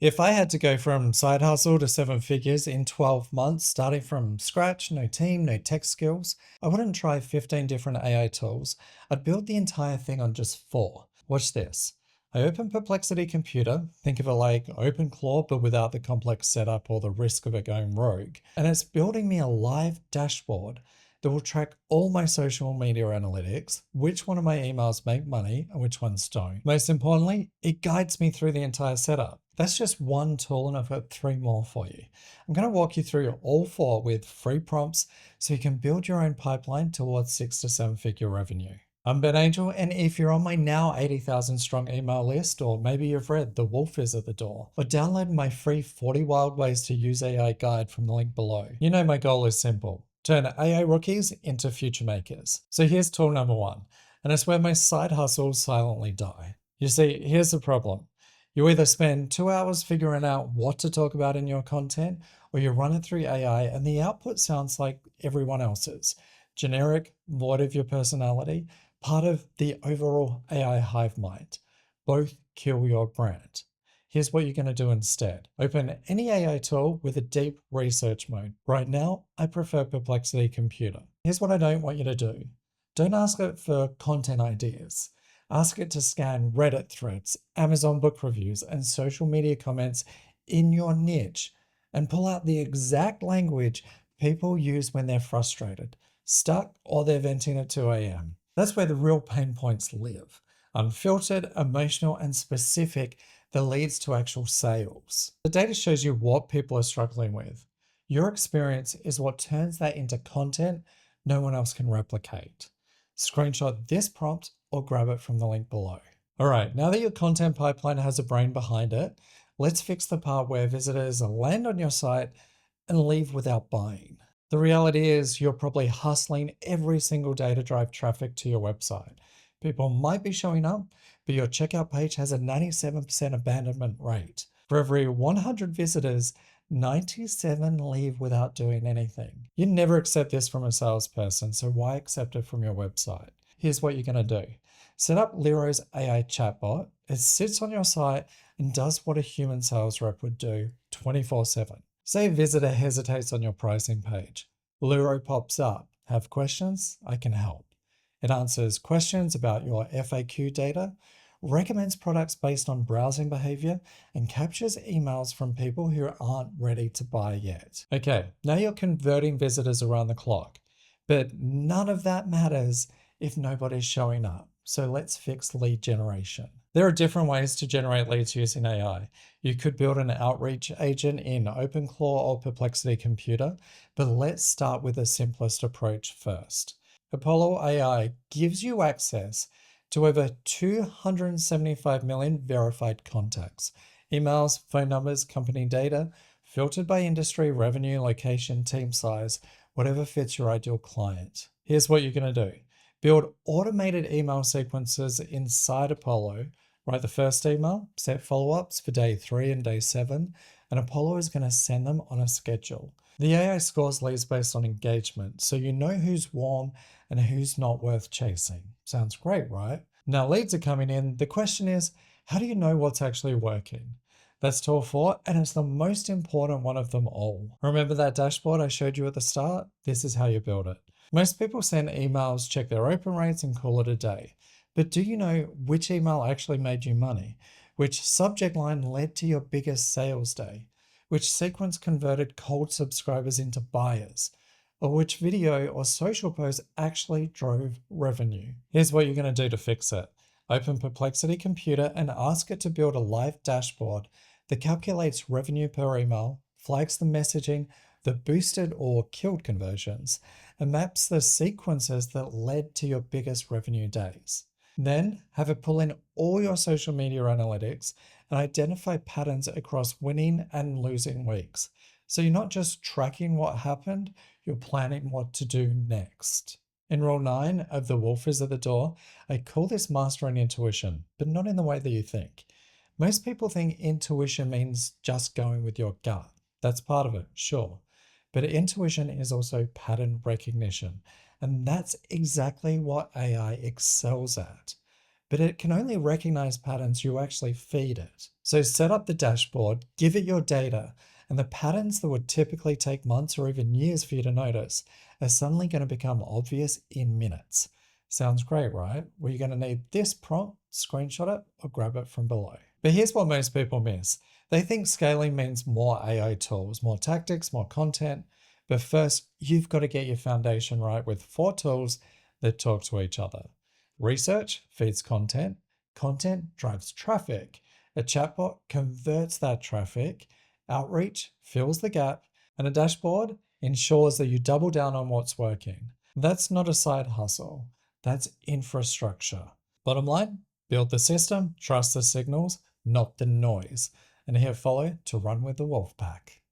If I had to go from side hustle to seven figures in 12 months, starting from scratch, no team, no tech skills, I wouldn't try 15 different AI tools. I'd build the entire thing on just four. Watch this. I open Perplexity Computer, think of it like OpenClaw, but without the complex setup or the risk of it going rogue. And it's building me a live dashboard that will track all my social media analytics, which one of my emails make money and which ones don't. Most importantly, it guides me through the entire setup. That's just one tool, and I've got three more for you. I'm going to walk you through all four with free prompts so you can build your own pipeline towards 6 to 7 figure revenue. I'm Ben Angel, and if you're on my now 80,000 strong email list, or maybe you've read The Wolf is at the Door, or download my free 40 Wild Ways to Use AI guide from the link below, you know my goal is simple: turn AI rookies into future makers. So here's tool number one, and it's where my side hustles silently die. You see, here's the problem. You either spend 2 hours figuring out what to talk about in your content, or you run it through AI and the output sounds like everyone else's. Generic, void of your personality, part of the overall AI hive mind. Both kill your brand. Here's what you're going to do instead. Open any AI tool with a deep research mode. Right now, I prefer Perplexity Computer. Here's what I don't want you to do. Don't ask it for content ideas. Ask it to scan Reddit threads, Amazon book reviews, and social media comments in your niche and pull out the exact language people use when they're frustrated, stuck, or they're venting at 2 a.m. That's where the real pain points live. Unfiltered, emotional, and specific that leads to actual sales. The data shows you what people are struggling with. Your experience is what turns that into content no one else can replicate. Screenshot this prompt or grab it from the link below. All right, now that your content pipeline has a brain behind it, let's fix the part where visitors land on your site and leave without buying. The reality is you're probably hustling every single day to drive traffic to your website. People might be showing up, but your checkout page has a 97% abandonment rate. For every 100 visitors, 97 leave without doing anything. You never accept this from a salesperson, so why accept it from your website? Here's what you're going to do. Set up Leroy's AI chatbot. It sits on your site and does what a human sales rep would do 24/7. Say a visitor hesitates on your pricing page. Leroy pops up. Have questions? I can help. It answers questions about your FAQ data, recommends products based on browsing behavior, and captures emails from people who aren't ready to buy yet. Okay, now you're converting visitors around the clock, but none of that matters if nobody's showing up. So let's fix lead generation. There are different ways to generate leads using AI. You could build an outreach agent in OpenClaw or Perplexity Computer, but let's start with the simplest approach first. Apollo AI gives you access to over 275 million verified contacts, emails, phone numbers, company data, filtered by industry, revenue, location, team size, whatever fits your ideal client. Here's what you're going to do. Build automated email sequences inside Apollo. Write the first email, set follow-ups for day 3 and day 7, and Apollo is going to send them on a schedule. The AI scores leads based on engagement, so you know who's warm and who's not worth chasing. Sounds great, right? Now leads are coming in. The question is, how do you know what's actually working? That's tool 4, and it's the most important one of them all. Remember that dashboard I showed you at the start? This is how you build it. Most people send emails, check their open rates, and call it a day. But do you know which email actually made you money? Which subject line led to your biggest sales day? Which sequence converted cold subscribers into buyers? Or which video or social post actually drove revenue? Here's what you're going to do to fix it. Open Perplexity Computer and ask it to build a live dashboard that calculates revenue per email, flags the messaging that boosted or killed conversions, and maps the sequences that led to your biggest revenue days. Then have it pull in all your social media analytics and identify patterns across winning and losing weeks. So you're not just tracking what happened, you're planning what to do next. In rule 9 of The Wolf is at the Door, I call this mastering intuition, but not in the way that you think. Most people think intuition means just going with your gut. That's part of it, sure. But intuition is also pattern recognition. And that's exactly what AI excels at. but it can only recognize patterns you actually feed it. So set up the dashboard, give it your data, and the patterns that would typically take months or even years for you to notice are suddenly going to become obvious in minutes. Sounds great, right? Well, you're going to need this prompt, screenshot it, or grab it from below. But here's what most people miss. They think scaling means more AI tools, more tactics, more content. But first, you've got to get your foundation right with 4 tools that talk to each other. Research feeds content. Content drives traffic. A chatbot converts that traffic. Outreach fills the gap. And a dashboard ensures that you double down on what's working. That's not a side hustle. That's infrastructure. Bottom line, build the system, trust the signals, not the noise. And hit follow to run with the wolf pack.